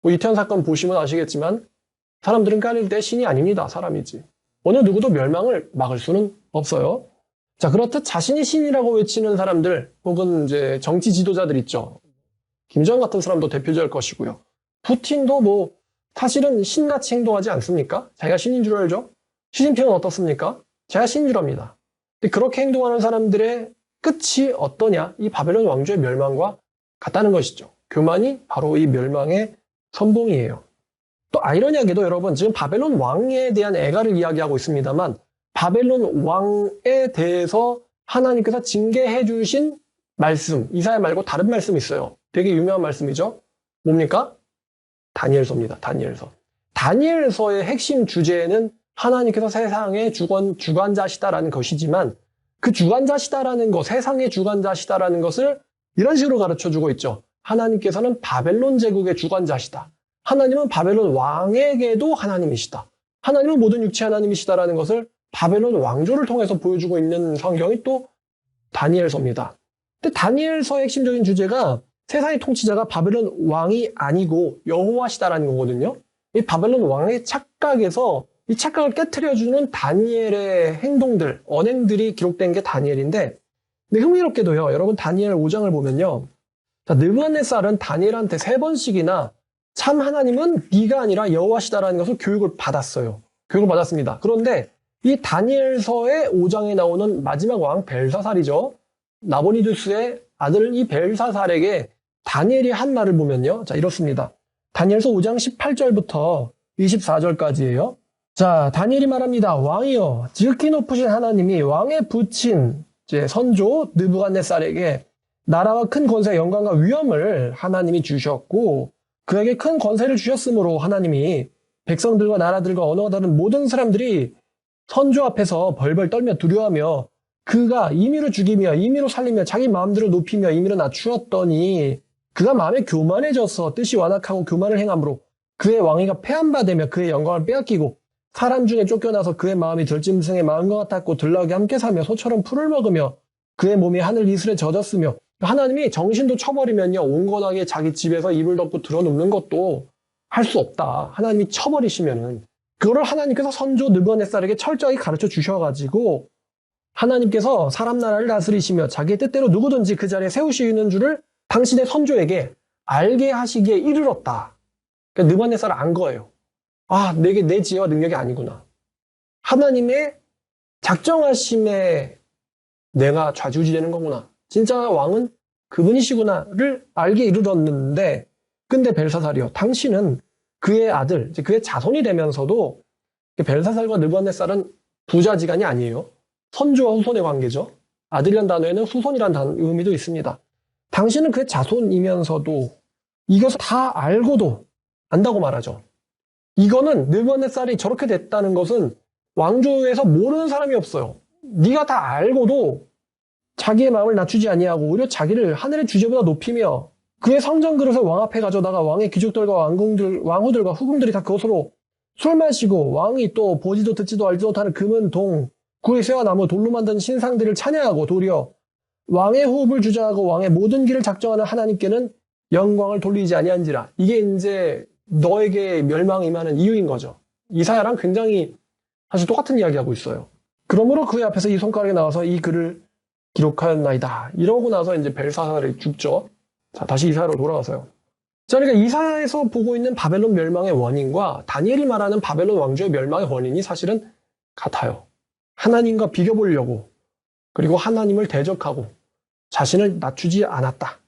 Speaker 1: 이태원 사건 보시면 아시겠지만 사람들은 까릴 때 신이 아닙니다. 사람이지. 어느 누구도 멸망을 막을 수는 없어요. 자, 그렇듯 자신이 신이라고 외치는 사람들 혹은 이제 정치 지도자들 있죠. 김정은 같은 사람도 대표적일 것이고요. 푸틴도 사실은 신같이 행동하지 않습니까? 자기가 신인 줄 알죠? 시진핑은 어떻습니까? 자기가 신인 줄 압니다. 근데 그렇게 행동하는 사람들의 끝이 어떠냐? 이 바벨론 왕조의 멸망과 같다는 것이죠. 교만이 바로 이 멸망의 선봉이에요. 또 아이러니하게도 여러분 지금 바벨론 왕에 대한 애가를 이야기하고 있습니다만 바벨론 왕에 대해서 하나님께서 징계해 주신 말씀, 이사야 말고 다른 말씀이 있어요. 되게 유명한 말씀이죠. 뭡니까? 다니엘서입니다. 다니엘서. 다니엘서의 핵심 주제는 하나님께서 세상의 주관자시다라는 것이지만 그 주관자시다라는 것, 세상의 주관자시다라는 것을 이런 식으로 가르쳐주고 있죠. 하나님께서는 바벨론 제국의 주관자시다. 하나님은 바벨론 왕에게도 하나님이시다. 하나님은 모든 육체 하나님이시다라는 것을 바벨론 왕조를 통해서 보여주고 있는 성경이 또 다니엘서입니다. 근데 다니엘서의 핵심적인 주제가 세상의 통치자가 바벨론 왕이 아니고 여호와시다라는 거거든요. 이 바벨론 왕의 착각에서 이 착각을 깨트려주는 다니엘의 행동들, 언행들이 기록된 게 다니엘인데, 근데 흥미롭게도요, 여러분 다니엘 5장을 보면요. 자, 느부갓네살은 다니엘한테 3번씩이나 참 하나님은 네가 아니라 여호와시다라는 것을 교육을 받았어요. 교육을 받았습니다. 그런데 이 다니엘서의 5장에 나오는 마지막 왕 벨사살이죠. 나보니두스의 아들 이 벨사살에게 다니엘이 한 말을 보면요. 자, 이렇습니다. 다니엘서 5장 18절부터 24절까지예요. 자, 다니엘이 말합니다. 왕이여, 지극히 높으신 하나님이 왕에 붙인 선조 느부갓네살에게 나라와 큰 권세, 영광과 위엄을 하나님이 주셨고 그에게 큰 권세를 주셨으므로 하나님이 백성들과 나라들과 언어가 다른 모든 사람들이 선조 앞에서 벌벌 떨며 두려워하며 그가 임의로 죽이며 임의로 살리며 자기 마음대로 높이며 임의로 낮추었더니 그가 마음에 교만해져서 뜻이 완악하고 교만을 행함으로 그의 왕위가 폐한바되며 그의 영광을 빼앗기고 사람 중에 쫓겨나서 그의 마음이 들짐승의 마음과 같았고 들나귀와 함께 사며 소처럼 풀을 먹으며 그의 몸이 하늘 이슬에 젖었으며 하나님이 정신도 쳐버리면요 온건하게 자기 집에서 이불 덮고 드러눕는 것도 할 수 없다. 하나님이 쳐버리시면은 그거를 하나님께서 선조 느부갓네살에게 철저히 가르쳐 주셔가지고 하나님께서 사람 나라를 다스리시며 자기의 뜻대로 누구든지 그 자리에 세우시는 줄을 당신의 선조에게 알게 하시기에 이르렀다. 그러니까 느부갓네살을 안 거예요. 아, 내 지혜와 능력이 아니구나. 하나님의 작정하심에 내가 좌지우지되는 거구나. 진짜 왕은 그분이시구나를 알게 이르렀는데 근데 벨사살이요. 당신은 그의 아들, 그의 자손이 되면서도 벨사살과 느부갓네살은 부자지간이 아니에요. 선조와 후손의 관계죠. 아들이란 단어에는 후손이란 의미도 있습니다. 당신은 그의 자손이면서도 이것을 다 알고도 안다고 말하죠. 이거는 느부갓네살이 저렇게 됐다는 것은 왕조에서 모르는 사람이 없어요. 네가 다 알고도 자기의 마음을 낮추지 아니하고 오히려 자기를 하늘의 주제보다 높이며 그의 성전 그릇을 왕 앞에 가져다가 왕의 귀족들과 왕후들과 후궁들이 다 그것으로 술 마시고 왕이 또 보지도 듣지도 알지도 못하는 금은 동, 구의 쇠와 나무, 돌로 만든 신상들을 찬양하고 도리어 왕의 호흡을 주장하고 왕의 모든 길을 작정하는 하나님께는 영광을 돌리지 아니한지라. 이게 이제 너에게 멸망이 임하는 이유인 거죠. 이사야랑 굉장히 사실 똑같은 이야기하고 있어요. 그러므로 그의 앞에서 이 손가락이 나와서 이 글을 기록하였나이다. 이러고 나서 이제 벨사살이 죽죠. 자, 다시 이사야로 돌아가서요. 자, 그러니까 이사야에서 보고 있는 바벨론 멸망의 원인과 다니엘이 말하는 바벨론 왕조의 멸망의 원인이 사실은 같아요. 하나님과 비교보려고 그리고 하나님을 대적하고 자신을 낮추지 않았다.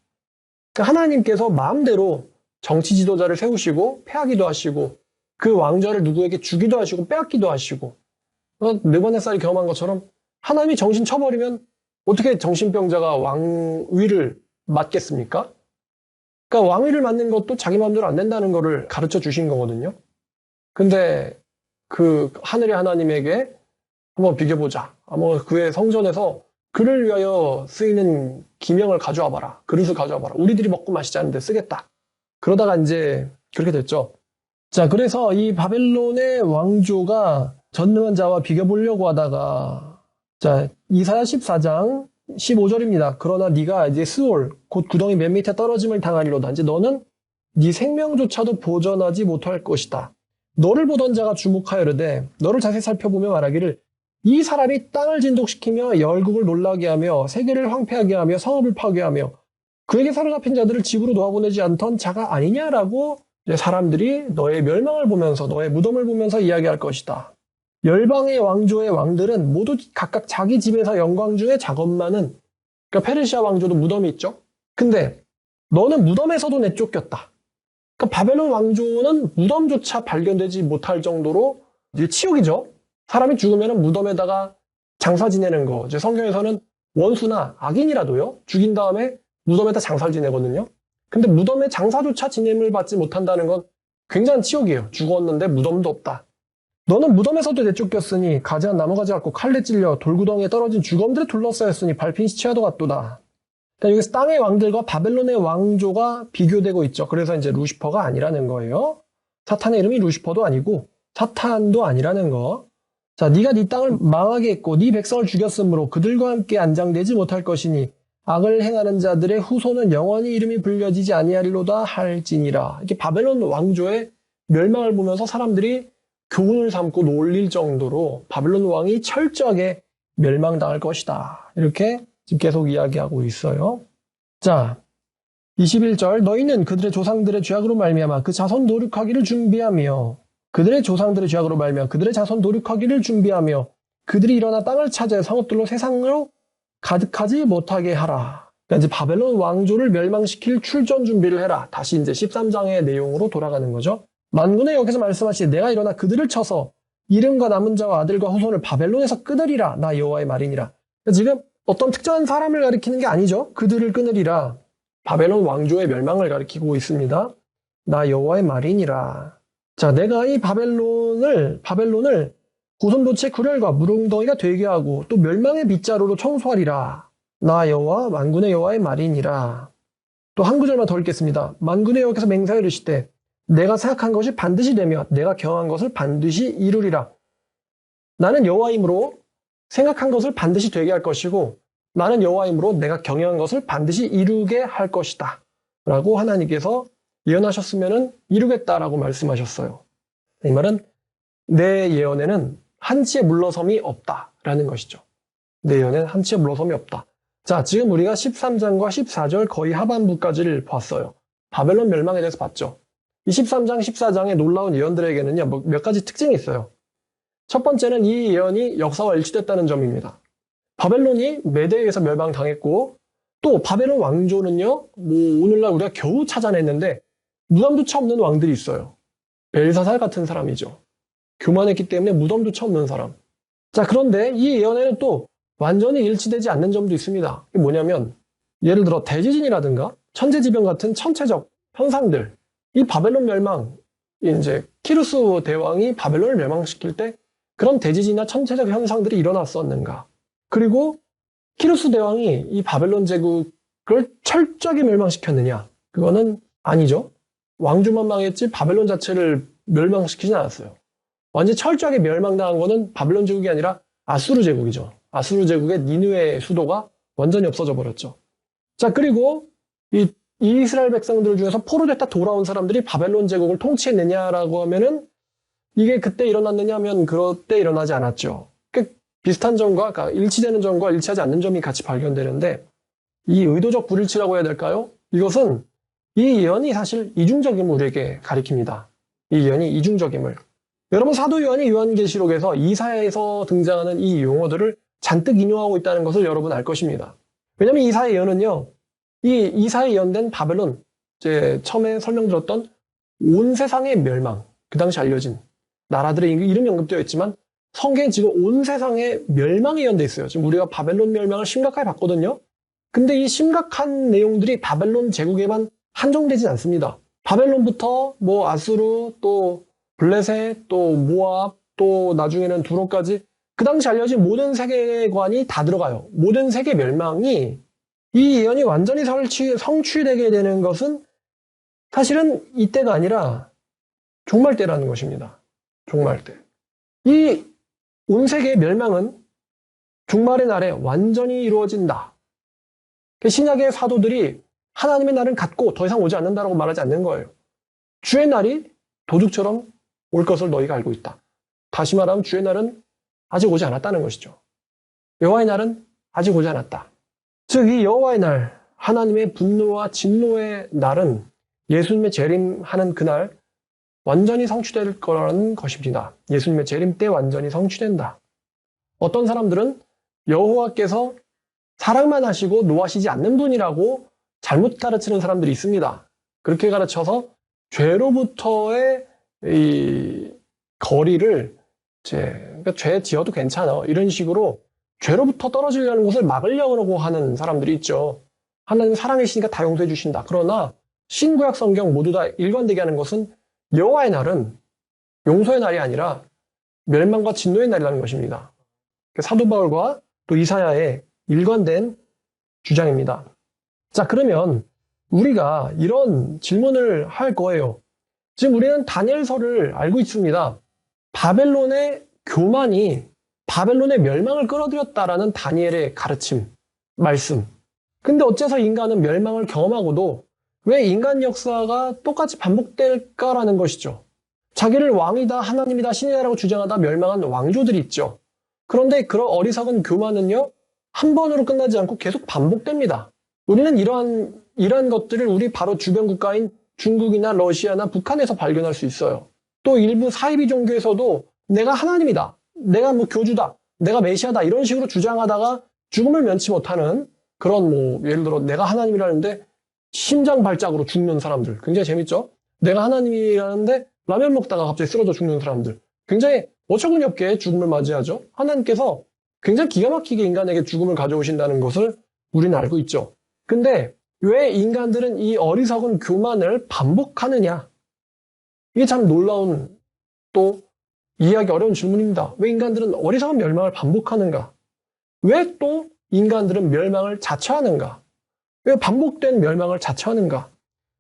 Speaker 1: 그러니까 하나님께서 마음대로 정치 지도자를 세우시고 패하기도 하시고 그 왕좌를 누구에게 주기도 하시고 빼앗기도 하시고 느부갓네살이 경험한 것처럼 하나님이 정신 쳐버리면 어떻게 정신병자가 왕위를 맡겠습니까? 그러니까 왕위를 맡는 것도 자기 마음대로 안 된다는 것을 가르쳐 주신 거거든요. 근데 그 하늘의 하나님에게 한번 비교보자. 한번 그의 성전에서 그를 위하여 쓰이는 기명을 가져와 봐라. 그릇을 가져와 봐라. 우리들이 먹고 마시지 않는데 쓰겠다. 그러다가 이제 그렇게 됐죠. 자, 그래서 이 바벨론의 왕조가 전능한 자와 비교보려고 하다가 자, 이사야 14장 15절입니다. 그러나 네가 이제 스올 곧 구덩이 맨 밑에 떨어짐을 당하리로다. 이제 너는 네 생명조차도 보전하지 못할 것이다. 너를 보던 자가 주목하여르되 너를 자세히 살펴보며 말하기를 이 사람이 땅을 진독시키며 열국을 놀라게 하며 세계를 황폐하게 하며 성읍을 파괴하며 그에게 사로잡힌 자들을 집으로 놓아보내지 않던 자가 아니냐라고 이제 사람들이 너의 멸망을 보면서 너의 무덤을 보면서 이야기할 것이다. 열방의 왕조의 왕들은 모두 각각 자기 집에서 영광 중에 작업만은 그러니까 페르시아 왕조도 무덤이 있죠. 근데 너는 무덤에서도 내쫓겼다. 그러니까 바벨론 왕조는 무덤조차 발견되지 못할 정도로 이제 치욕이죠. 사람이 죽으면 무덤에다가 장사 지내는 거. 이제 성경에서는 원수나 악인이라도요, 죽인 다음에 무덤에다 장사를 지내거든요. 근데 무덤에 장사조차 지냄을 받지 못한다는 건 굉장한 치욕이에요. 죽었는데 무덤도 없다. 너는 무덤에서도 내쫓겼으니 가지한 나무가지 갖고 칼에 찔려 돌구덩이에 떨어진 주검들에 둘러싸였으니 밟힌 시체와도 같도다. 그러니까 여기서 땅의 왕들과 바벨론의 왕조가 비교되고 있죠. 그래서 이제 루시퍼가 아니라는 거예요. 사탄의 이름이 루시퍼도 아니고 사탄도 아니라는 거. 자, 네가 네 땅을 망하게 했고 네 백성을 죽였으므로 그들과 함께 안장되지 못할 것이니 악을 행하는 자들의 후손은 영원히 이름이 불려지지 아니하리로다 할지니라. 이렇게 바벨론 왕조의 멸망을 보면서 사람들이 교훈을 삼고 놀릴 정도로 바벨론 왕이 철저하게 멸망당할 것이다. 이렇게 지금 계속 이야기하고 있어요. 자, 21절 너희는 그들의 조상들의 죄악으로 말미암아 그 자손 노력하기를 준비하며 그들의 조상들의 죄악으로 말미암아 그들의 자손 노력하기를 준비하며 그들이 일어나 땅을 차지해 성읍들로 세상으로 가득하지 못하게 하라. 그러니까 이제 바벨론 왕조를 멸망시킬 출전 준비를 해라. 다시 이제 13장의 내용으로 돌아가는 거죠. 만군의 여호와께서 말씀하시되 내가 일어나 그들을 쳐서 이름과 남은 자와 아들과 후손을 바벨론에서 끊으리라. 나 여호와의 말이니라. 그러니까 지금 어떤 특정한 사람을 가리키는 게 아니죠. 그들을 끊으리라. 바벨론 왕조의 멸망을 가리키고 있습니다. 나 여호와의 말이니라. 자, 내가 이 바벨론을 고손도치의 구렬과 무릉덩이가 되게 하고 또 멸망의 빗자루로 청소하리라. 나 여호와 만군의 여호와의 말이니라. 또 한 구절만 더 읽겠습니다. 만군의 여호와께서 맹세하여 이르시되 내가 생각한 것이 반드시 되며 내가 경한 것을 반드시 이루리라. 나는 여호와이므로 생각한 것을 반드시 되게 할 것이고 나는 여호와이므로 내가 경영한 것을 반드시 이루게 할 것이다. 라고 하나님께서 예언하셨으면 이루겠다라고 말씀하셨어요. 이 말은 내 예언에는 한치의 물러섬이 없다라는 것이죠. 내 예언에는 한치의 물러섬이 없다. 자, 지금 우리가 13장과 14절 거의 하반부까지를 봤어요. 바벨론 멸망에 대해서 봤죠. 이 13장, 14장의 놀라운 예언들에게는요, 몇 가지 특징이 있어요. 첫 번째는 이 예언이 역사와 일치됐다는 점입니다. 바벨론이 메대에 의해서 멸망당했고 또 바벨론 왕조는요, 오늘날 우리가 겨우 찾아냈는데 무덤조차 없는 왕들이 있어요. 벨사살 같은 사람이죠. 교만했기 때문에 무덤조차 없는 사람. 자, 그런데 이 예언에는 또 완전히 일치되지 않는 점도 있습니다. 그게 뭐냐면 예를 들어 대지진이라든가 천재지변 같은 천체적 현상들, 이 바벨론 멸망, 이제 키루스 대왕이 바벨론을 멸망시킬 때 그런 대지진이나 천체적 현상들이 일어났었는가? 그리고 키루스 대왕이 이 바벨론 제국을 철저하게 멸망시켰느냐? 그거는 아니죠. 왕조만 망했지 바벨론 자체를 멸망시키진 않았어요. 완전히 철저하게 멸망당한 거는 바벨론 제국이 아니라 아수르 제국이죠. 아수르 제국의 니느웨 수도가 완전히 없어져 버렸죠. 자, 그리고 이 이스라엘 백성들 중에서 포로됐다 돌아온 사람들이 바벨론 제국을 통치했느냐라고 하면은 이게 그때 일어났느냐 하면 그때 일어나지 않았죠. 비슷한 점과, 그러니까 일치되는 점과 일치하지 않는 점이 같이 발견되는데 이 의도적 불일치라고 해야 될까요? 이것은 이 예언이 사실 이중적임을 우리에게 가리킵니다. 이 예언이 이중적임을. 여러분 사도 요한이 요한계시록에서 이사야에서 등장하는 이 용어들을 잔뜩 인용하고 있다는 것을 여러분 알 것입니다. 왜냐하면 이사야 예언은요. 이 이사야에 예언된 바벨론, 이제 처음에 설명드렸던 온 세상의 멸망, 그 당시 알려진 나라들의 이름이 언급되어 있지만 성경에 지금 온 세상의 멸망이 예언되어 있어요. 지금 우리가 바벨론 멸망을 심각하게 봤거든요. 근데 이 심각한 내용들이 바벨론 제국에만 한정되진 않습니다. 바벨론부터 아수르, 또 블레셋, 또 모압, 또 나중에는 두로까지 그 당시 알려진 모든 세계관이 다 들어가요. 모든 세계 멸망이 이 예언이 완전히 성취되게 되는 것은 사실은 이때가 아니라 종말 때라는 것입니다. 종말 때. 이 온 세계의 멸망은 종말의 날에 완전히 이루어진다. 신약의 사도들이 하나님의 날은 갔고 더 이상 오지 않는다라고 말하지 않는 거예요. 주의 날이 도둑처럼 올 것을 너희가 알고 있다. 다시 말하면 주의 날은 아직 오지 않았다는 것이죠. 여호와의 날은 아직 오지 않았다. 즉 이 여호와의 날, 하나님의 분노와 진노의 날은 예수님의 재림하는 그날 완전히 성취될 거라는 것입니다. 예수님의 재림 때 완전히 성취된다. 어떤 사람들은 여호와께서 사랑만 하시고 노하시지 않는 분이라고 잘못 가르치는 사람들이 있습니다. 그렇게 가르쳐서 죄로부터의 이 거리를 그러니까 죄 지어도 괜찮아. 이런 식으로 죄로부터 떨어지려는 것을 막으려고 하는 사람들이 있죠. 하나님 사랑이시니까 다 용서해 주신다. 그러나 신구약 성경 모두 다 일관되게 하는 것은 여호와의 날은 용서의 날이 아니라 멸망과 진노의 날이라는 것입니다. 사도 바울과 또 이사야의 일관된 주장입니다. 자, 그러면 우리가 이런 질문을 할 거예요. 지금 우리는 다니엘서를 알고 있습니다. 바벨론의 교만이 바벨론의 멸망을 끌어들였다라는 다니엘의 가르침, 말씀. 근데 어째서 인간은 멸망을 경험하고도 왜 인간 역사가 똑같이 반복될까라는 것이죠. 자기를 왕이다, 하나님이다, 신이다라고 주장하다 멸망한 왕조들이 있죠. 그런데 그런 어리석은 교만은요, 한 번으로 끝나지 않고 계속 반복됩니다. 우리는 이러한 것들을 우리 바로 주변 국가인 중국이나 러시아나 북한에서 발견할 수 있어요. 또 일부 사이비 종교에서도 내가 하나님이다, 내가 교주다, 내가 메시아다 이런 식으로 주장하다가 죽음을 면치 못하는 그런 예를 들어 내가 하나님이라는데 심장 발작으로 죽는 사람들 굉장히 재밌죠? 내가 하나님이라는데 라면 먹다가 갑자기 쓰러져 죽는 사람들 굉장히 어처구니 없게 죽음을 맞이하죠. 하나님께서 굉장히 기가 막히게 인간에게 죽음을 가져오신다는 것을 우리는 알고 있죠. 근데 왜 인간들은 이 어리석은 교만을 반복하느냐? 이게 참 놀라운 또 이해하기 어려운 질문입니다. 왜 인간들은 어리석은 멸망을 반복하는가? 왜 또 인간들은 멸망을 자처하는가? 왜 반복된 멸망을 자처하는가?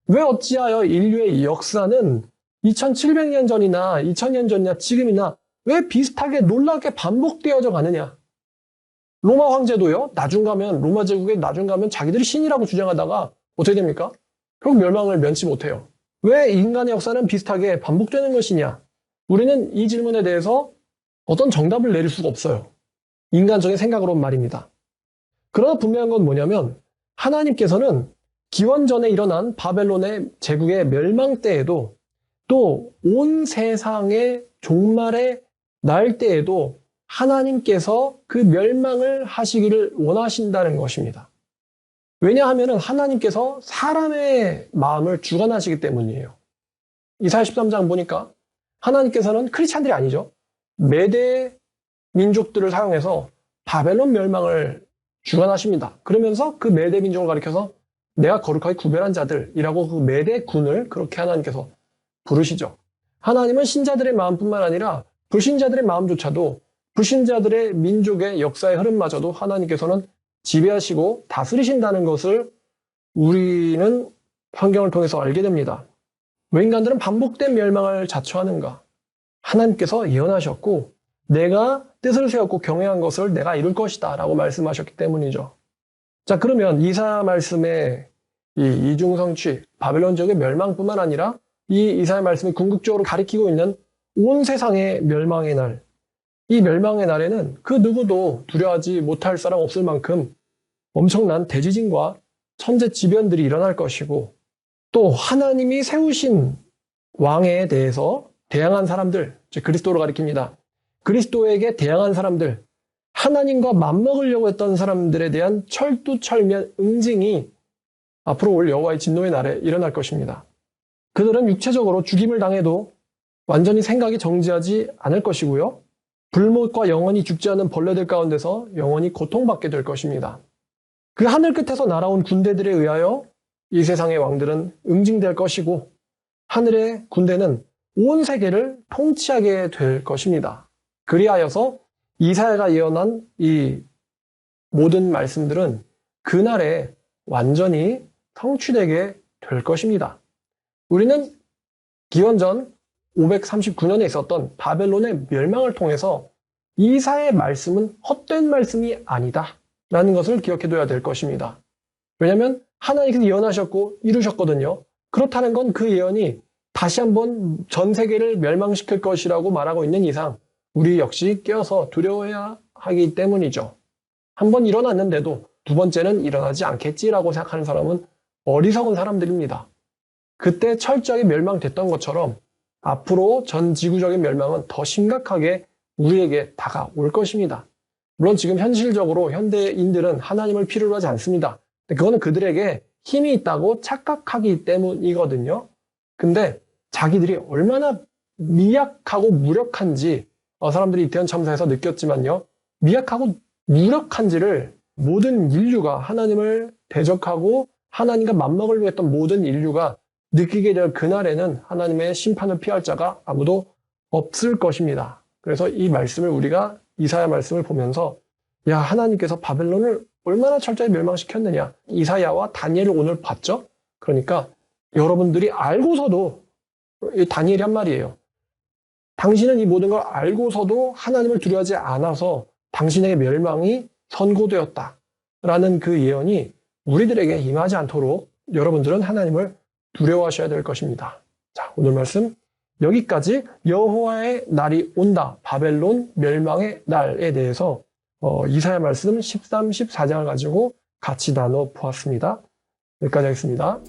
Speaker 1: 왜 어찌하여 인류의 역사는 2700년 전이나 2000년 전이나 지금이나 왜 비슷하게 놀랍게 반복되어져 가느냐? 로마 황제도요, 로마 제국에 나중 가면 자기들이 신이라고 주장하다가 어떻게 됩니까? 결국 멸망을 면치 못해요. 왜 인간의 역사는 비슷하게 반복되는 것이냐? 우리는 이 질문에 대해서 어떤 정답을 내릴 수가 없어요. 인간적인 생각으로는 말입니다. 그러나 분명한 건 뭐냐면 하나님께서는 기원전에 일어난 바벨론의 제국의 멸망 때에도 또 온 세상의 종말의 날 때에도 하나님께서 그 멸망을 하시기를 원하신다는 것입니다. 왜냐하면 하나님께서 사람의 마음을 주관하시기 때문이에요. 이사야 13장 보니까 하나님께서는 크리스찬들이 아니죠. 메대 민족들을 사용해서 바벨론 멸망을 주관하십니다. 그러면서 그 메대 민족을 가리켜서 내가 거룩하게 구별한 자들이라고 그 메대 군을 그렇게 하나님께서 부르시죠. 하나님은 신자들의 마음뿐만 아니라 불신자들의 마음조차도 불신자들의 민족의 역사의 흐름마저도 하나님께서는 지배하시고 다스리신다는 것을 우리는 성경을 통해서 알게 됩니다. 왜 인간들은 반복된 멸망을 자처하는가? 하나님께서 예언하셨고 내가 뜻을 세웠고 경외한 것을 내가 이룰 것이다 라고 말씀하셨기 때문이죠. 자, 그러면 이사야 말씀의 이 이중성취, 바벨론 지역의 멸망뿐만 아니라 이 이사야 말씀이 궁극적으로 가리키고 있는 온 세상의 멸망의 날, 이 멸망의 날에는 그 누구도 두려워하지 못할 사람 없을 만큼 엄청난 대지진과 천재지변들이 일어날 것이고 또 하나님이 세우신 왕에 대해서 대항한 사람들, 즉 그리스도로 가리킵니다. 그리스도에게 대항한 사람들, 하나님과 맞먹으려고 했던 사람들에 대한 철두철미한 응징이 앞으로 올 여호와의 진노의 날에 일어날 것입니다. 그들은 육체적으로 죽임을 당해도 완전히 생각이 정지하지 않을 것이고요. 불못과 영원히 죽지 않은 벌레들 가운데서 영원히 고통받게 될 것입니다. 그 하늘 끝에서 날아온 군대들에 의하여 이 세상의 왕들은 응징될 것이고 하늘의 군대는 온 세계를 통치하게 될 것입니다. 그리하여서 이사야가 예언한 이 모든 말씀들은 그날에 완전히 성취되게 될 것입니다. 우리는 기원전 539년에 있었던 바벨론의 멸망을 통해서 이사야의 말씀은 헛된 말씀이 아니다 라는 것을 기억해둬야 될 것입니다. 왜냐하면 하나님께서 예언하셨고 이루셨거든요. 그렇다는 건 그 예언이 다시 한번 전 세계를 멸망시킬 것이라고 말하고 있는 이상 우리 역시 깨어서 두려워해야 하기 때문이죠. 한 번 일어났는데도 두 번째는 일어나지 않겠지라고 생각하는 사람은 어리석은 사람들입니다. 그때 철저하게 멸망됐던 것처럼 앞으로 전 지구적인 멸망은 더 심각하게 우리에게 다가올 것입니다. 물론 지금 현실적으로 현대인들은 하나님을 필요로 하지 않습니다. 그거는 그들에게 힘이 있다고 착각하기 때문이거든요. 근데 자기들이 얼마나 미약하고 무력한지 사람들이 이태원 참사에서 느꼈지만요. 미약하고 무력한지를 모든 인류가 하나님을 대적하고 하나님과 맞먹으려고 했던 모든 인류가 느끼게 될 그날에는 하나님의 심판을 피할 자가 아무도 없을 것입니다. 그래서 이 말씀을 우리가 이사야 말씀을 보면서 야, 하나님께서 바벨론을 얼마나 철저히 멸망시켰느냐. 이사야와 다니엘을 오늘 봤죠? 그러니까 여러분들이 알고서도 다니엘이 한 말이에요. 당신은 이 모든 걸 알고서도 하나님을 두려워하지 않아서 당신에게 멸망이 선고되었다. 라는 그 예언이 우리들에게 임하지 않도록 여러분들은 하나님을 두려워하셔야 될 것입니다. 자, 오늘 말씀 여기까지 여호와의 날이 온다. 바벨론 멸망의 날에 대해서 이사야 말씀 13, 14장을 가지고 같이 나눠 보았습니다. 여기까지 하겠습니다.